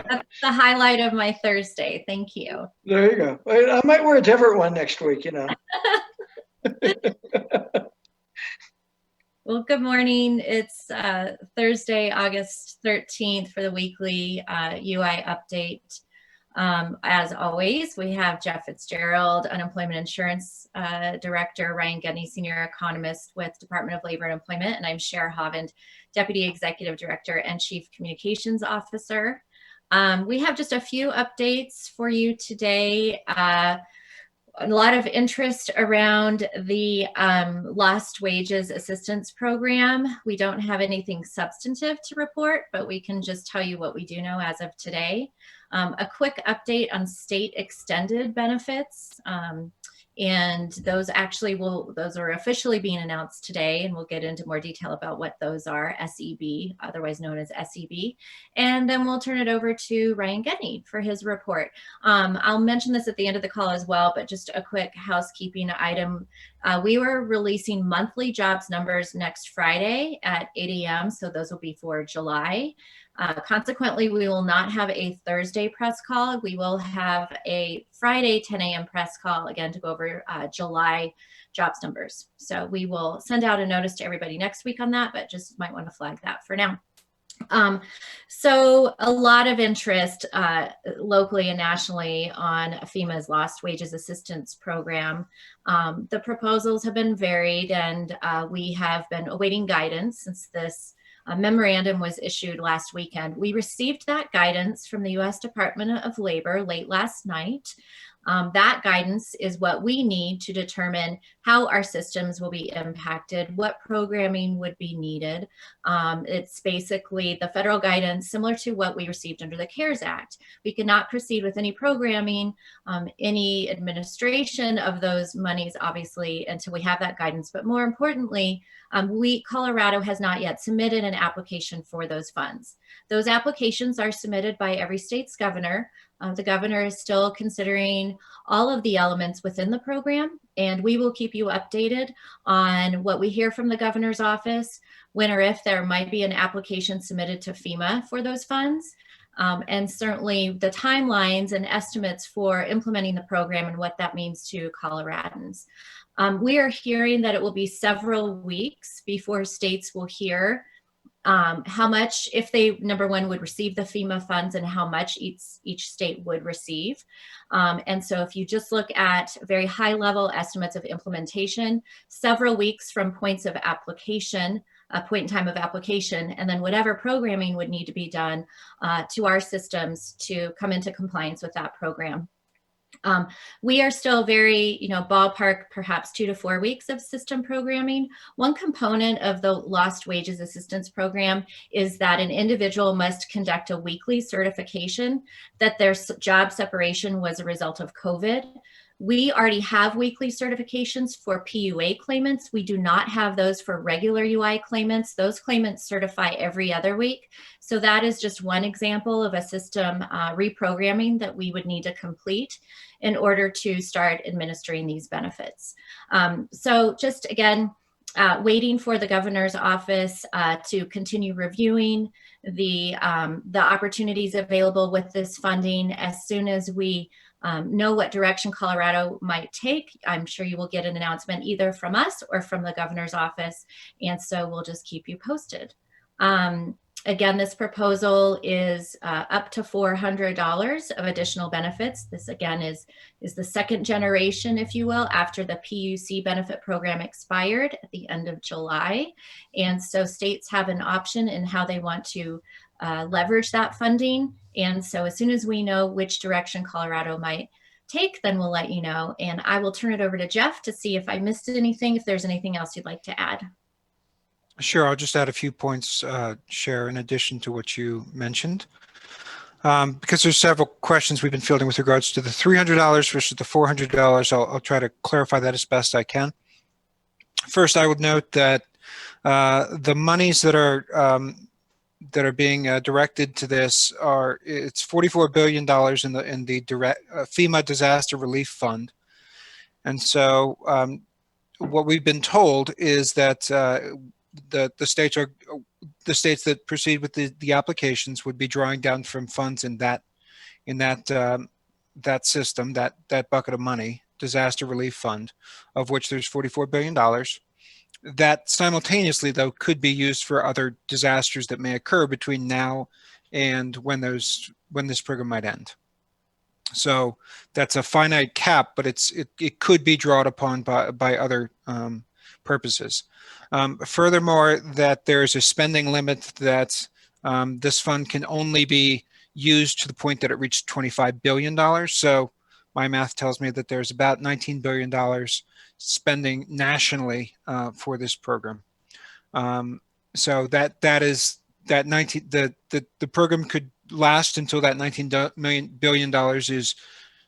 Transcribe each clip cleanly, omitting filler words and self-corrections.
That's the highlight of my Thursday. Thank you. There you go. I might wear a different one next week, you know. Well, good morning. It's Thursday, August 13th for the weekly UI update. As always, we have Jeff Fitzgerald, Unemployment Insurance Director, Ryan Gedney, Senior Economist with Department of Labor and Employment, and I'm Cher Hovand, Deputy Executive Director and Chief Communications Officer. We have just a few updates for you today. A lot of interest around the lost wages assistance program. We don't have anything substantive to report, but we can just tell you what we do know as of today. A quick update on state extended benefits. And those are officially being announced today, and we'll get into more detail about what those are, SEB, otherwise known as SEB. And then we'll turn it over to Ryan Gedney for his report. I'll mention this at the end of the call as well, but just a quick housekeeping item. We were releasing monthly jobs numbers next Friday at 8 a.m., so those will be for July. Consequently, we will not have a Thursday press call. We will have a Friday 10 a.m. press call, again, to go over July jobs numbers. So we will send out a notice to everybody next week on that, but just might want to flag that for now. So a lot of interest locally and nationally on FEMA's Lost Wages Assistance Program. The proposals have been varied, and we have been awaiting guidance since this memorandum was issued last weekend. We received that guidance from the U.S. Department of Labor late last night. That guidance is what we need to determine how our systems will be impacted, what programming would be needed. It's basically the federal guidance similar to what we received under the CARES Act. We cannot proceed with any programming, any administration of those monies, obviously, until we have that guidance. But more importantly, Colorado has not yet submitted an application for those funds. Those applications are submitted by every state's governor. The governor is still considering all of the elements within the program, and we will keep you updated on what we hear from the governor's office, when or if there might be an application submitted to FEMA for those funds, and certainly the timelines and estimates for implementing the program and what that means to Coloradans. We are hearing that it will be several weeks before states will hear how much, if they, number one, would receive the FEMA funds and how much each state would receive. And so if you just look at very high level estimates of implementation, several weeks from points of application, a point in time of application, and then whatever programming would need to be done to our systems to come into compliance with that program. We are still very, ballpark, perhaps 2 to 4 weeks of system programming. One component of the Lost Wages Assistance Program is that an individual must conduct a weekly certification that their job separation was a result of COVID. We already have weekly certifications for PUA claimants. We do not have those for regular UI claimants. Those claimants certify every other week. So that is just one example of a system reprogramming that we would need to complete in order to start administering these benefits. So just again, waiting for the governor's office to continue reviewing the opportunities available with this funding. As soon as we know what direction Colorado might take, I'm sure you will get an announcement either from us or from the governor's office. And so we'll just keep you posted. Again, this proposal is up to $400 of additional benefits. This again is the second generation, if you will, after the PUC benefit program expired at the end of July. And so states have an option in how they want to leverage that funding. And so as soon as we know which direction Colorado might take, then we'll let you know. And I will turn it over to Jeff to see if I missed anything, if there's anything else you'd like to add. Sure, I'll just add a few points, Cher, in addition to what you mentioned. Because there's several questions we've been fielding with regards to the $300 versus the $400. I'll try to clarify that as best I can. First, I would note that the monies that are being directed to this it's $44 billion in the direct FEMA Disaster Relief Fund. And so what we've been told is that the states are the states that proceed with the applications would be drawing down from funds in that that system, that bucket of money, disaster relief fund, of which there's $44 billion. That simultaneously, though, could be used for other disasters that may occur between now and when this program might end. So that's a finite cap, but it could be drawn upon by other purposes. Furthermore, that there's a spending limit that this fund can only be used to the point that it reached $25 billion. So my math tells me that there's about $19 billion spending nationally for this program. So that is that 19 the program could last until that $19 billion is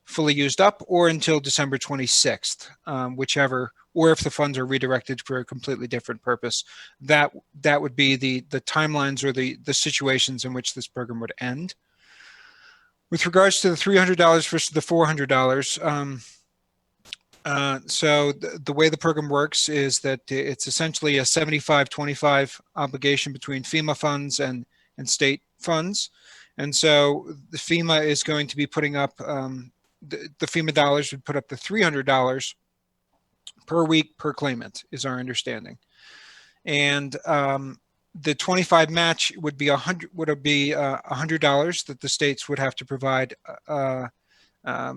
fully used up, or until December 26th, whichever, or if the funds are redirected for a completely different purpose. That would be the timelines or the situations in which this program would end. With regards to the $300 versus the $400, so the way the program works is that it's essentially a 75-25 obligation between FEMA funds and state funds. And so the FEMA is going to be putting up, the FEMA dollars would put up the $300 per week per claimant, is our understanding. And the 25 match would be $100 that the states would have to provide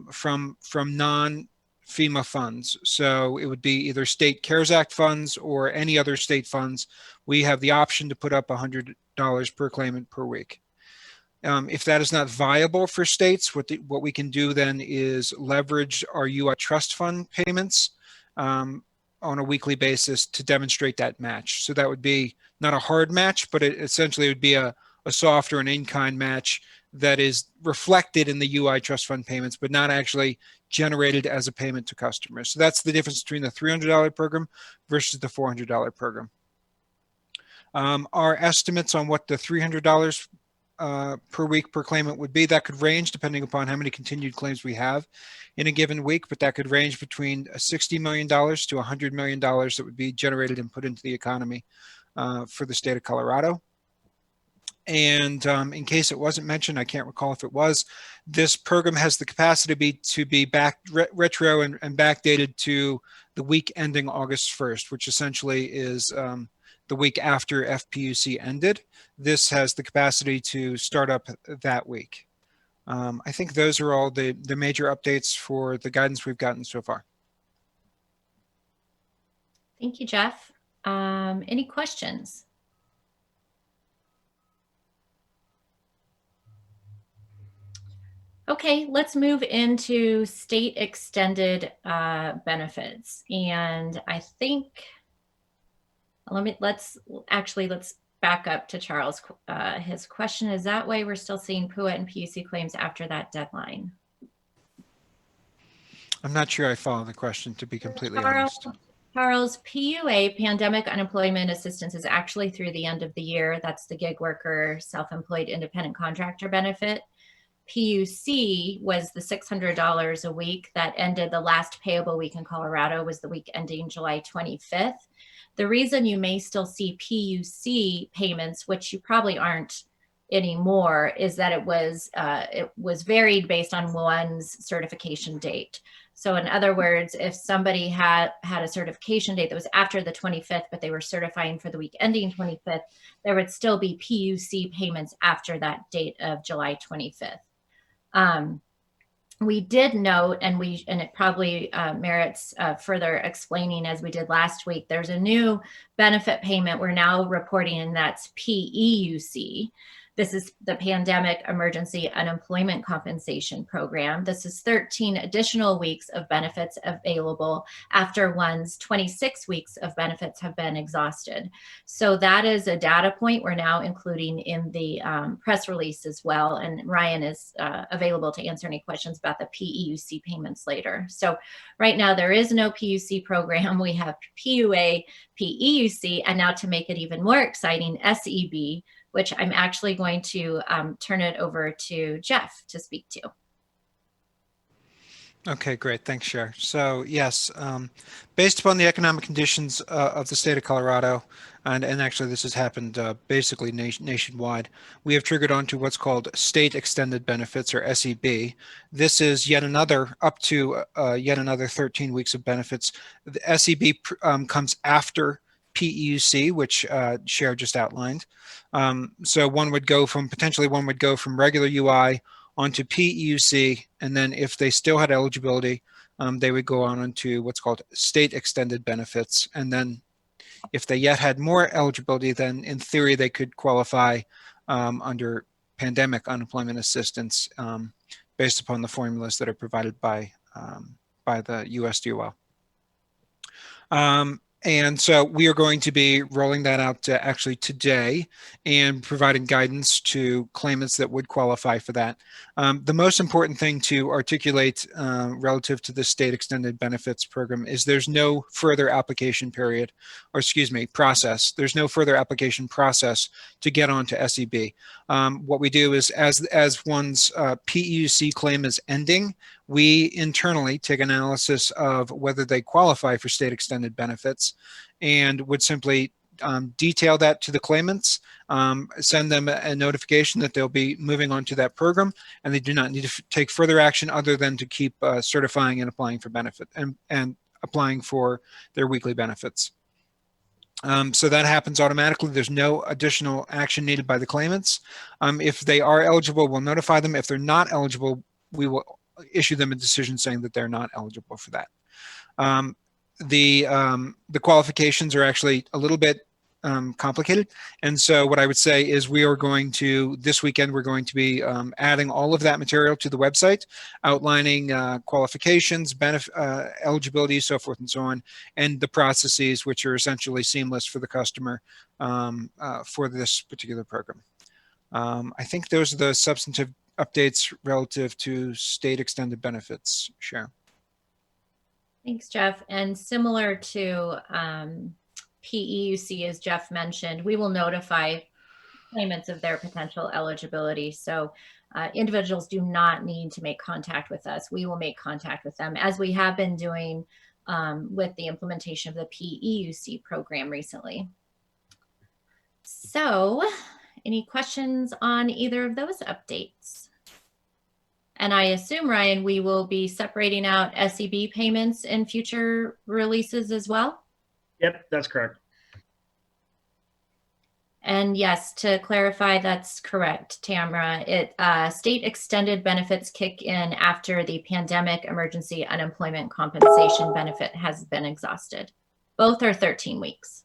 from non-FEMA funds. So it would be either state CARES Act funds or any other state funds. We have the option to put up $100 per claimant per week. If that is not viable for states, what we can do then is leverage our UI trust fund payments on a weekly basis to demonstrate that match. So that would be not a hard match, but it essentially would be a soft or an in-kind match that is reflected in the UI trust fund payments, but not actually generated as a payment to customers. So that's the difference between the $300 program versus the $400 program. Our estimates on what the $300 per week per claimant would be, that could range depending upon how many continued claims we have in a given week, but that could range between $60 million to $100 million that would be generated and put into the economy for the state of Colorado. And in case it wasn't mentioned, I can't recall if it was, this program has the capacity to be back retro and backdated to the week ending August 1st, which essentially is the week after FPUC ended. This has the capacity to start up that week. I think those are all the major updates for the guidance we've gotten so far. Thank you, Jeff. Any questions? Okay, let's move into state extended benefits. And I think, let's back up to Charles. His question is, that way we're still seeing PUA and PUC claims after that deadline? I'm not sure I follow the question, to be completely honest. Charles, PUA, Pandemic Unemployment Assistance, is actually through the end of the year. That's the gig worker, self-employed independent contractor benefit. PUC was the $600 a week that ended. The last payable week in Colorado was the week ending July 25th. The reason you may still see PUC payments, which you probably aren't anymore, is that it was varied based on one's certification date. So in other words, if somebody had a certification date that was after the 25th, but they were certifying for the week ending 25th, there would still be PUC payments after that date of July 25th. We did note, and it probably merits further explaining, as we did last week, there's a new benefit payment we're now reporting, and that's PEUC. This is the Pandemic Emergency Unemployment Compensation Program. This is 13 additional weeks of benefits available after one's 26 weeks of benefits have been exhausted. So that is a data point we're now including in the press release as well. And Ryan is available to answer any questions about the PEUC payments later. So right now there is no PUC program. We have PUA, PEUC, and now to make it even more exciting, SEB, which I'm actually going to turn it over to Jeff to speak to. Okay, great. Thanks, Cher. So yes, based upon the economic conditions of the state of Colorado, and actually this has happened basically nationwide, we have triggered onto what's called state extended benefits, or SEB. This is yet another up to yet another 13 weeks of benefits. The SEB comes after PEUC, which Cher just outlined. So potentially one would go from regular UI onto PEUC, and then if they still had eligibility, they would go on into what's called state extended benefits. And then if they yet had more eligibility, then in theory they could qualify under pandemic unemployment assistance based upon the formulas that are provided by the USDOL. And so we are going to be rolling that out actually today and providing guidance to claimants that would qualify for that. The most important thing to articulate relative to the state extended benefits program is there's no further application period, or excuse me, process. There's no further application process to get onto SEB. What we do is as one's PEUC claim is ending, we internally take analysis of whether they qualify for state extended benefits and would simply detail that to the claimants, send them a notification that they'll be moving on to that program, and they do not need to take further action other than to keep certifying and applying for benefit and applying for their weekly benefits. So that happens automatically. There's no additional action needed by the claimants. If they are eligible, we'll notify them. If they're not eligible, we will issue them a decision saying that they're not eligible for that. The qualifications are actually a little bit complicated. And so what I would say is this weekend, we're going to be adding all of that material to the website, outlining qualifications, eligibility, so forth and so on, and the processes, which are essentially seamless for the customer for this particular program. I think those are the substantive updates relative to state extended benefits. Cher. Thanks, Jeff. And similar to PEUC, as Jeff mentioned, we will notify claimants of their potential eligibility. So individuals do not need to make contact with us. We will make contact with them, as we have been doing with the implementation of the PEUC program recently. So any questions on either of those updates? And I assume, Ryan, we will be separating out SEB payments in future releases as well? Yep, that's correct. And yes, to clarify, that's correct, Tamara. State extended benefits kick in after the pandemic emergency unemployment compensation benefit has been exhausted. Both are 13 weeks.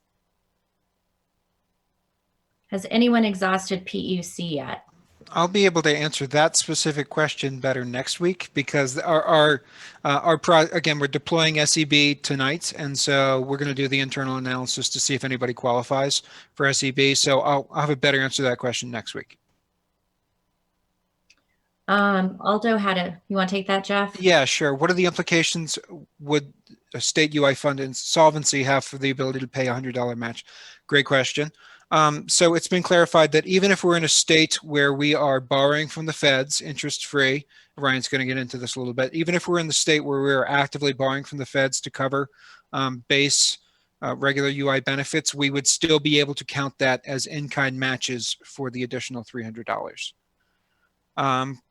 Has anyone exhausted PEUC yet? I'll be able to answer that specific question better next week, because again, we're deploying SEB tonight, and so we're going to do the internal analysis to see if anybody qualifies for SEB. So I'll have a better answer to that question next week. Aldo you want to take that, Jeff? Yeah, sure. What are the implications would a state UI fund insolvency have for the ability to pay a $100 match? Great question. So it's been clarified that even if we're in a state where we are borrowing from the feds interest-free, Ryan's going to get into this a little bit, even if we're in the state where we're actively borrowing from the feds to cover base regular UI benefits, we would still be able to count that as in-kind matches for the additional $300.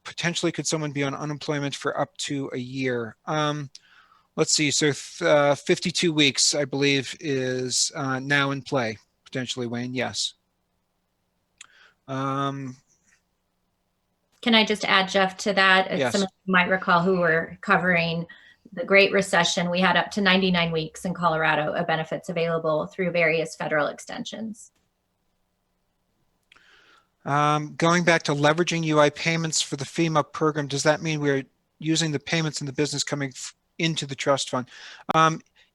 Potentially, could someone be on unemployment for up to a year? Let's see. So 52 weeks, I believe, is now in play. Potentially, Wayne, yes. Can I just add, Jeff, to that? Yes. Some of you might recall who were covering the Great Recession. We had up to 99 weeks in Colorado of benefits available through various federal extensions. Going back to leveraging UI payments for the FEMA program, does that mean we're using the payments in the business coming into the trust fund?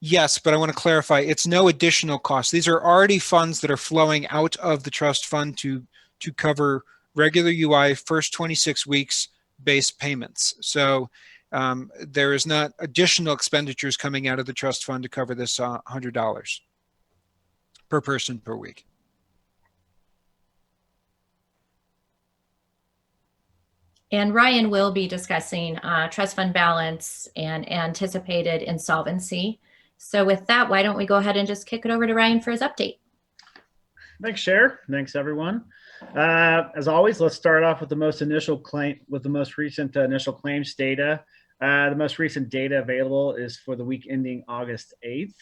Yes, but I want to clarify, it's no additional cost. These are already funds that are flowing out of the trust fund to cover regular UI first 26 weeks base payments. So there is not additional expenditures coming out of the trust fund to cover this $100 per person per week. And Ryan will be discussing trust fund balance and anticipated insolvency. So with that, why don't we go ahead and just kick it over to Ryan for his update. Thanks, Cher. Thanks, everyone. As always, let's start off with the most recent initial claims data. The most recent data available is for the week ending August 8th.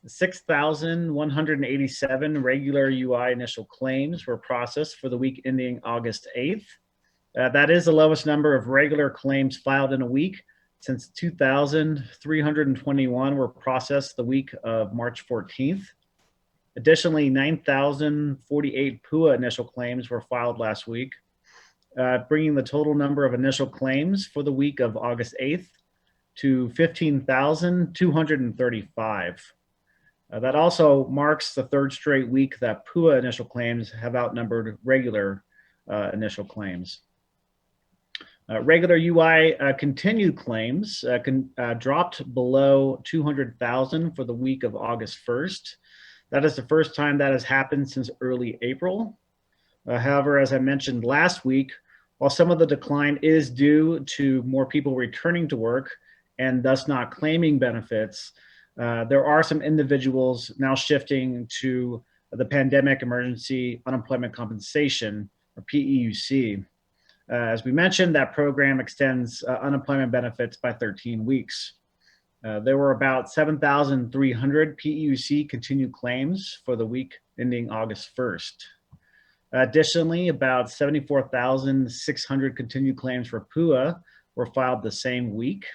6,187 regular UI initial claims were processed for the week ending August 8th. That is the lowest number of regular claims filed in a week since 2,321 were processed the week of March 14th. Additionally, 9,048 PUA initial claims were filed last week, bringing the total number of initial claims for the week of August 8th to 15,235. That also marks the third straight week that PUA initial claims have outnumbered regular initial claims. Regular UI continued claims dropped below 200,000 for the week of August 1st. That is the first time that has happened since early April. However, as I mentioned last week, while some of the decline is due to more people returning to work and thus not claiming benefits, there are some individuals now shifting to the Pandemic Emergency Unemployment Compensation, or PEUC. As we mentioned, that program extends unemployment benefits by 13 weeks. There were about 7,300 PEUC continued claims for the week ending August 1st. Additionally, about 74,600 continued claims for PUA were filed the same week.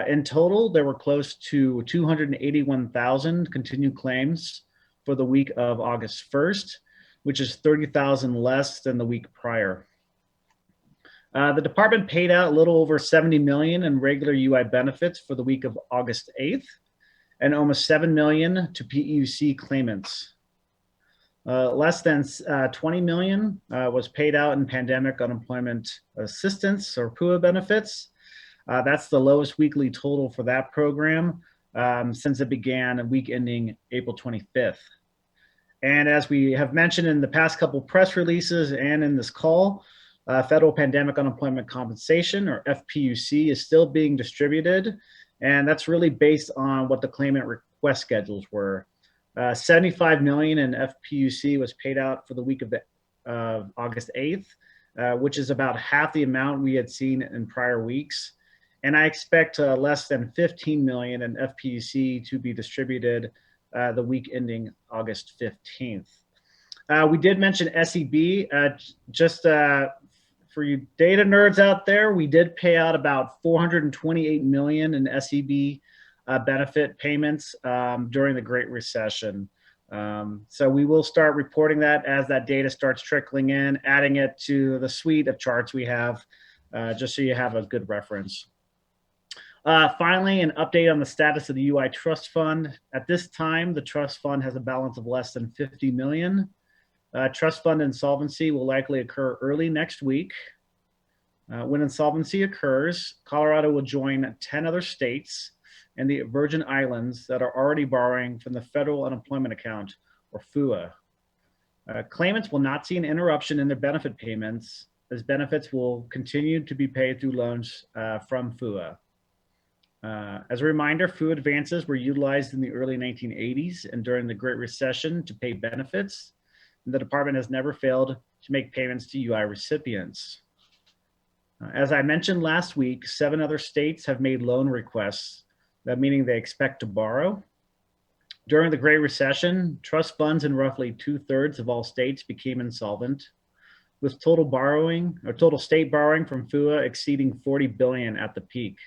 In total, there were close to 281,000 continued claims for the week of August 1st, which is 30,000 less than the week prior. The department paid out a little over $70 million in regular UI benefits for the week of August 8th and almost $7 million to PEUC claimants. Less than $20 million was paid out in pandemic unemployment assistance or PUA benefits. That's the lowest weekly total for that program since it began a week ending April 25th. And as we have mentioned in the past couple press releases and in this call, Federal Pandemic Unemployment Compensation, or FPUC, is still being distributed, and that's really based on what the claimant request schedules were. $75 million in FPUC was paid out for the week of August 8th, which is about half the amount we had seen in prior weeks. And I expect less than $15 million in FPUC to be distributed the week ending August 15th. We did mention SEB, just for you data nerds out there, we did pay out about $428 million in SEB benefit payments during the Great Recession. So we will start reporting that as that data starts trickling in, adding it to the suite of charts we have, just so you have a good reference. Finally, an update on the status of the UI Trust Fund. At this time, the Trust Fund has a balance of less than $50 million. Trust fund insolvency will likely occur early next week. When insolvency occurs, Colorado will join 10 other states and the Virgin Islands that are already borrowing from the Federal Unemployment Account, or FUA. Claimants will not see an interruption in their benefit payments, as benefits will continue to be paid through loans from FUA. As a reminder, FUA advances were utilized in the early 1980s and during the Great Recession to pay benefits. The department has never failed to make payments to UI recipients. As I mentioned last week, 7 other states have made loan requests, that meaning they expect to borrow. During the Great Recession, trust funds in roughly 2/3 of all states became insolvent, with total state borrowing from FUA exceeding $40 billion at the peak.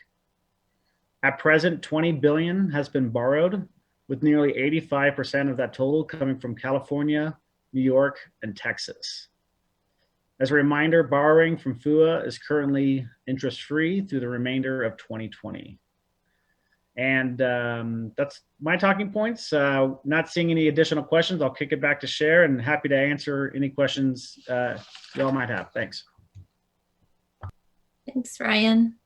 At present, $20 billion has been borrowed, with nearly 85% of that total coming from California, New York, and Texas. As a reminder, borrowing from FUA is currently interest-free through the remainder of 2020. And that's my talking points. Not seeing any additional questions, I'll kick it back to Cher, and happy to answer any questions y'all might have. Thanks. Thanks, Ryan.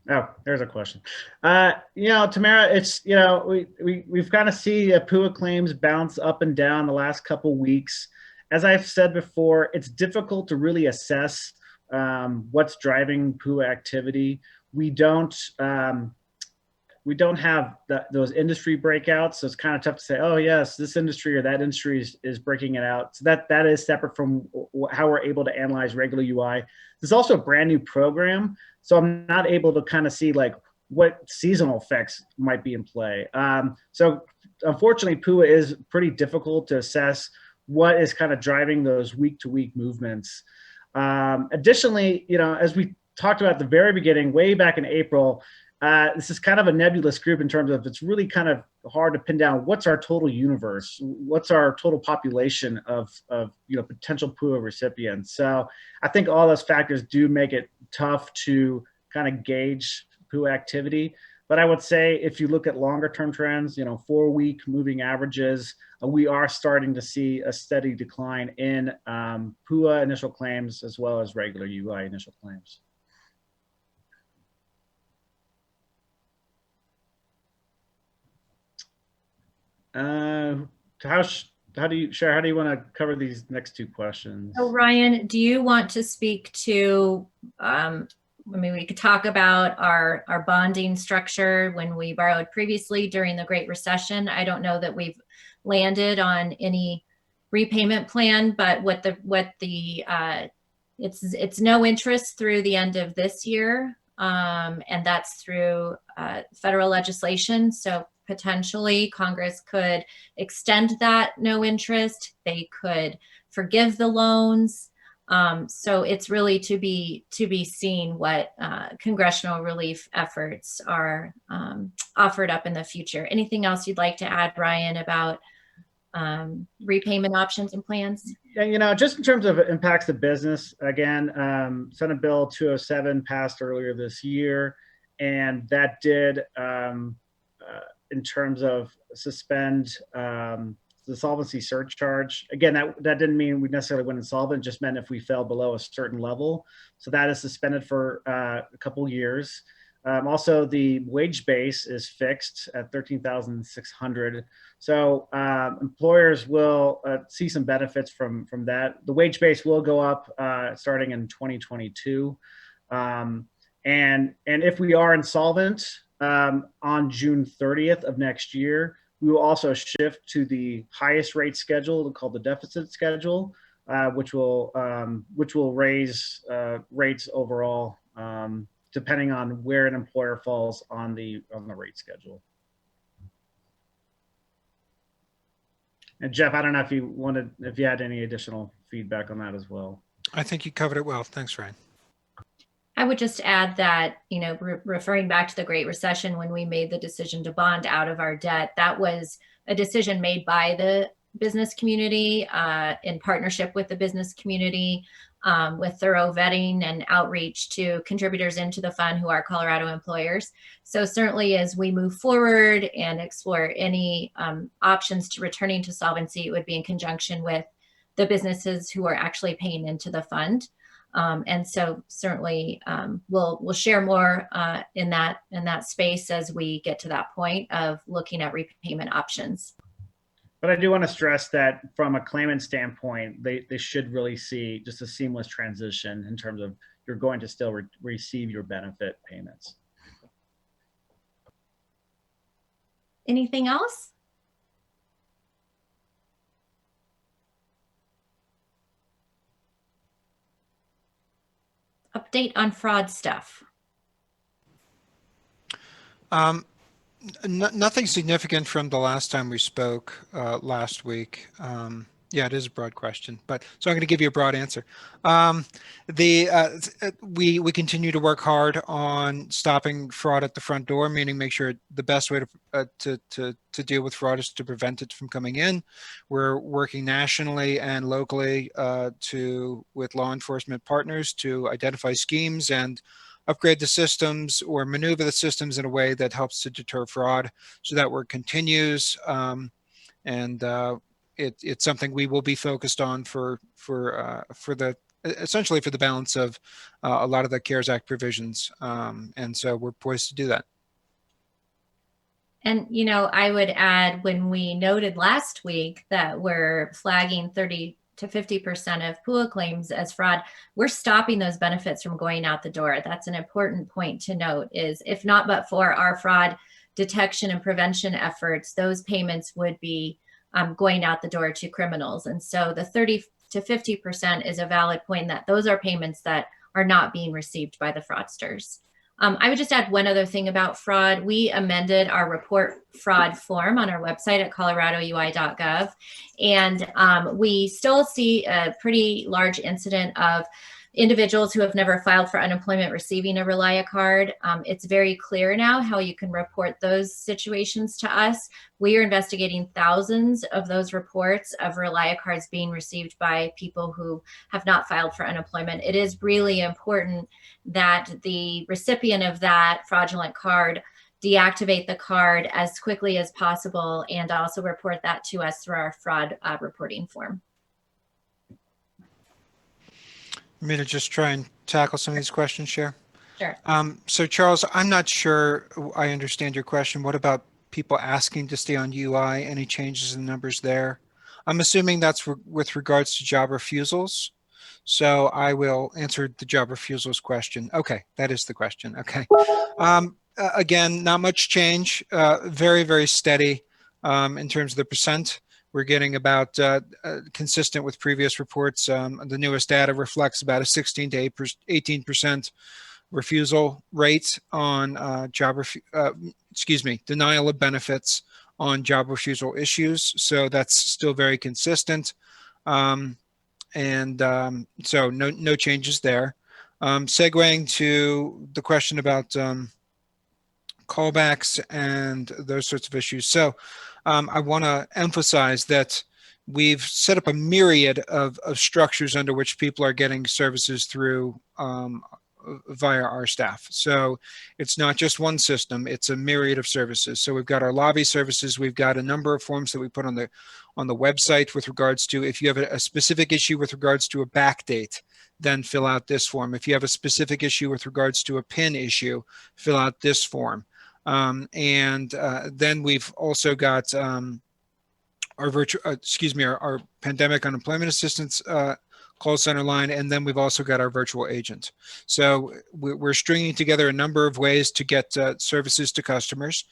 Oh, there's a question. Tamara, it's, we've kind of see PUA claims bounce up and down the last couple weeks. as I've said before, it's difficult to really assess what's driving PUA activity. We don't have those industry breakouts, so it's kind of tough to say, oh yes, this industry or that industry is breaking it out. So that is separate from how we're able to analyze regular UI. There's also a brand new program, so I'm not able to kind of see like what seasonal effects might be in play. So unfortunately, PUA is pretty difficult to assess what is kind of driving those week-to-week movements. Additionally, as we talked about at the very beginning, way back in April, this is kind of a nebulous group in terms of it's really kind of hard to pin down what's our total universe, what's our total population of potential PUA recipients. So I think all those factors do make it tough to kind of gauge PUA activity. But I would say if you look at longer term trends, 4-week moving averages, we are starting to see a steady decline in PUA initial claims as well as regular UI initial claims. How do you want to cover these next two questions? So Ryan, do you want to speak to, we could talk about our bonding structure when we borrowed previously during the Great Recession. I don't know that we've landed on any repayment plan, but it's no interest through the end of this year. And that's through federal legislation. So potentially Congress could extend that no interest. They could forgive the loans. So it's really to be seen what congressional relief efforts are offered up in the future. Anything else you'd like to add, Ryan, about repayment options and plans? Yeah, just in terms of impacts to business, again, Senate Bill 207 passed earlier this year, and that did, in terms of suspend the solvency surcharge. Again, that didn't mean we necessarily went insolvent, just meant if we fell below a certain level. So that is suspended for a couple years. Also, the wage base is fixed at $13,600. So employers will see some benefits from that. The wage base will go up starting in 2022. And if we are insolvent on June 30th of next year, we will also shift to the highest rate schedule called the deficit schedule, which will raise rates overall, depending on where an employer falls on the rate schedule. And Jeff, I don't know if you had any additional feedback on that as well. I think you covered it well. Thanks, Ryan. I would just add that, referring back to the Great Recession, when we made the decision to bond out of our debt, that was a decision made by the business community in partnership with the business community, with thorough vetting and outreach to contributors into the fund who are Colorado employers. So certainly as we move forward and explore any options to returning to solvency, it would be in conjunction with the businesses who are actually paying into the fund. And so certainly we'll share more in that space as we get to that point of looking at repayment options. But I do want to stress that from a claimant standpoint, they should really see just a seamless transition in terms of you're going to still receive your benefit payments. Anything else? Update on fraud stuff. Nothing significant from the last time we spoke last week. Yeah, it is a broad question, so I'm going to give you a broad answer. We continue to work hard on stopping fraud at the front door, meaning make sure the best way to deal with fraud is to prevent it from coming in. We're working nationally and locally with law enforcement partners to identify schemes and upgrade the systems or maneuver the systems in a way that helps to deter fraud. So that work continues, it's something we will be focused on essentially for the balance of a lot of the CARES Act provisions, and so we're poised to do that. And I would add, when we noted last week that we're flagging 30 to 50% of PUA claims as fraud, we're stopping those benefits from going out the door. That's an important point to note, is if not but for our fraud detection and prevention efforts, those payments would be going out the door to criminals. And so the 30 to 50% is a valid point, that those are payments that are not being received by the fraudsters. I would just add one other thing about fraud. We amended our report fraud form on our website at coloradoui.gov, and we still see a pretty large incident of individuals who have never filed for unemployment receiving a Relia card. It's very clear now how you can report those situations to us. We are investigating thousands of those reports of Relia cards being received by people who have not filed for unemployment. It is really important that the recipient of that fraudulent card deactivate the card as quickly as possible, and also report that to us through our fraud reporting form. I'm going to just try and tackle some of these questions, Cher. Sure. So Charles, I'm not sure I understand your question. What about people asking to stay on UI? Any changes in numbers there? I'm assuming that's with regards to job refusals. So I will answer the job refusals question. Okay, that is the question. Okay. Again, not much change. Very, very steady in terms of the percent. We're getting about consistent with previous reports. The newest data reflects about a 16 to 18% refusal rate on denial of benefits on job refusal issues. So that's still very consistent. So no changes there. Segueing to the question about callbacks and those sorts of issues. So I want to emphasize that we've set up a myriad of structures under which people are getting services through via our staff. So it's not just one system, it's a myriad of services. So we've got our lobby services, we've got a number of forms that we put on the website with regards to, if you have a specific issue with regards to a back date, then fill out this form. If you have a specific issue with regards to a PIN issue, fill out this form. Then we've also got our pandemic unemployment assistance call center line, and then we've also got our virtual agent. So we're stringing together a number of ways to get services to customers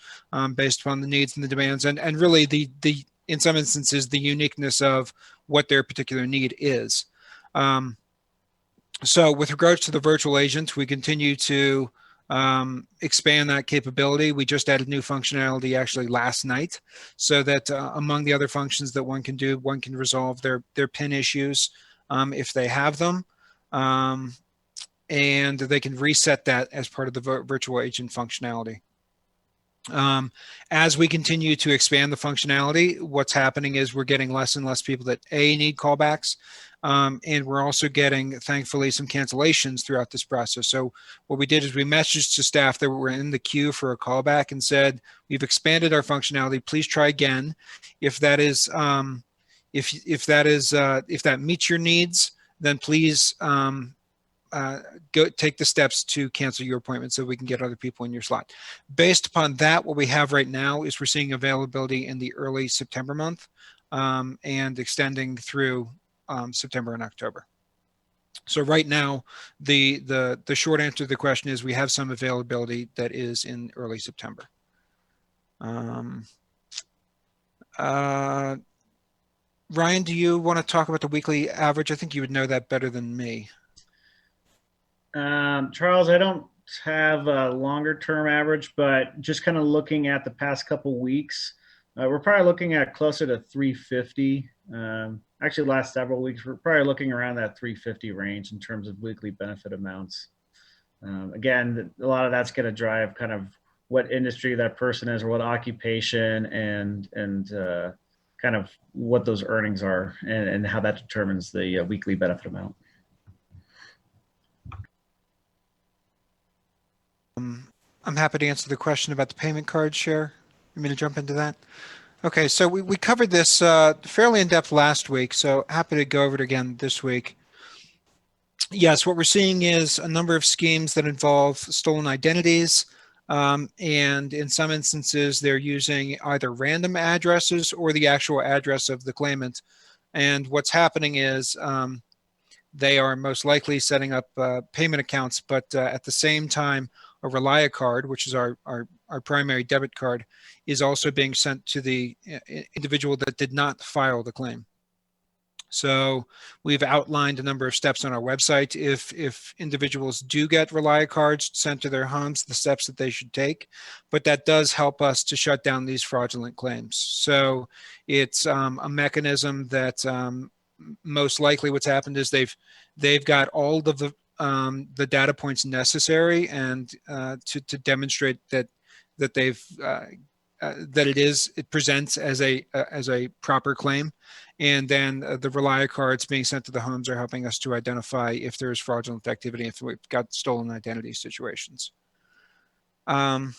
based upon the needs and the demands, and really the in some instances the uniqueness of what their particular need is. So with regards to the virtual agent, we continue to expand that capability. We just added new functionality actually last night, so that among the other functions that one can do, one can resolve their PIN issues if they have them, and they can reset that as part of the virtual agent functionality. As we continue to expand the functionality, what's happening is we're getting less and less people that need callbacks. And we're also getting, thankfully, some cancellations throughout this process. So what we did is we messaged to staff that were in the queue for a callback and said, we've expanded our functionality. Please try again. If that is, if that meets your needs, then please go take the steps to cancel your appointment so we can get other people in your slot. Based upon that, what we have right now is we're seeing availability in the early September month and extending through September and October. So right now, the short answer to the question is we have some availability that is in early September. Ryan, do you want to talk about the weekly average? I think you would know that better than me. Charles, I don't have a longer term average, but just kind of looking at the past couple weeks, we're probably looking at closer to 350. Actually, last several weeks, we're probably looking around that 350 range in terms of weekly benefit amounts. Again, a lot of that's going to drive kind of what industry that person is or what occupation and kind of what those earnings are and how that determines the weekly benefit amount. I'm happy to answer the question about the payment card share. You mean to jump into that? Okay, so we covered this fairly in depth last week, so happy to go over it again this week. Yes, what we're seeing is a number of schemes that involve stolen identities, and in some instances, they're using either random addresses or the actual address of the claimant And what's happening is they are most likely setting up payment accounts, but at the same time, a Relia card, which is our primary debit card, is also being sent to the individual that did not file the claim. So we've outlined a number of steps on our website. If individuals do get Relia cards sent to their homes, the steps that they should take, but that does help us to shut down these fraudulent claims. So it's a mechanism that most likely what's happened is they've got all of the data points necessary and to demonstrate that they've that it presents as a proper claim. And then the Relia cards being sent to the homes are helping us to identify if there's fraudulent activity, if we've got stolen identity situations. I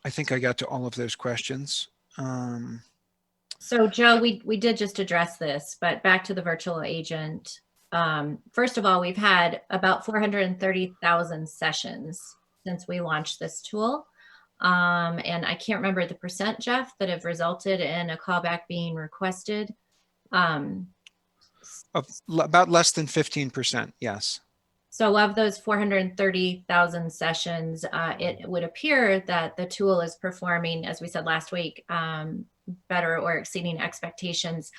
think I got to all of those questions. So Joe, we did just address this, but back to the virtual agent. First of all, we've had about 430,000 sessions since we launched this tool. And I can't remember the percent, Jeff, that have resulted in a callback being requested. About less than 15%, yes. So of those 430,000 sessions, it would appear that the tool is performing, as we said last week, better or exceeding expectations.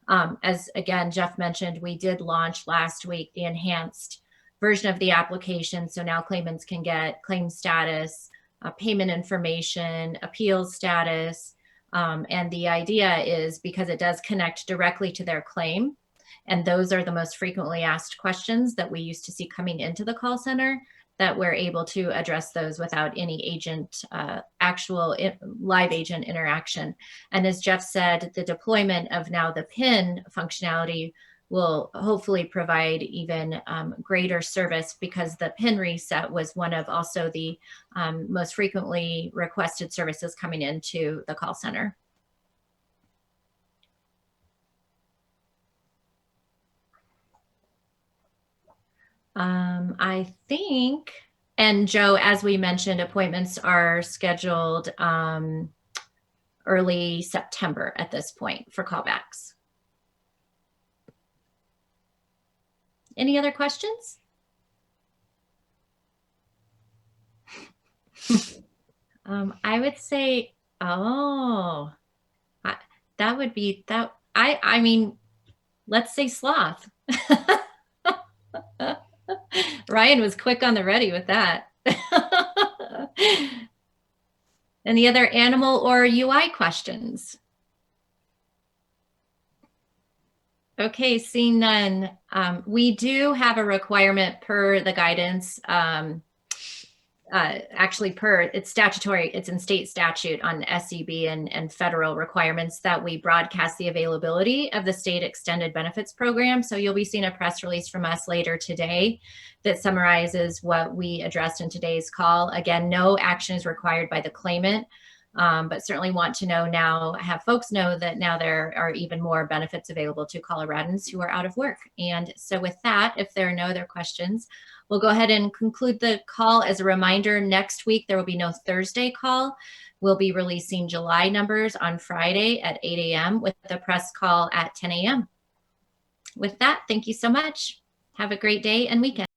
As again, Jeff mentioned, we did launch last week the enhanced version of the application. So now claimants can get claim status, payment information, appeals status. And the idea is because it does connect directly to their claim, and those are the most frequently asked questions that we used to see coming into the call center, that we're able to address those without any agent, actual live agent interaction. And as Jeff said, the deployment of now the PIN functionality will hopefully provide even greater service, because the PIN reset was one of also the most frequently requested services coming into the call center. I think, and Joe, as we mentioned, appointments are scheduled early September at this point for callbacks. Any other questions? I would say, that would be that. I mean, let's say sloth. Ryan was quick on the ready with that. Any other animal or UI questions? Okay, seeing none. We do have a requirement per the guidance, actually it's statutory, it's in state statute on SEB and federal requirements that we broadcast the availability of the state extended benefits program. So you'll be seeing a press release from us later today that summarizes what we addressed in today's call. Again, no action is required by the claimant. But certainly want to know now, have folks know that now there are even more benefits available to Coloradans who are out of work. And so with that, if there are no other questions, we'll go ahead and conclude the call. As a reminder, next week, there will be no Thursday call. We'll be releasing July numbers on Friday at 8 a.m. with the press call at 10 a.m. With that, thank you so much. Have a great day and weekend.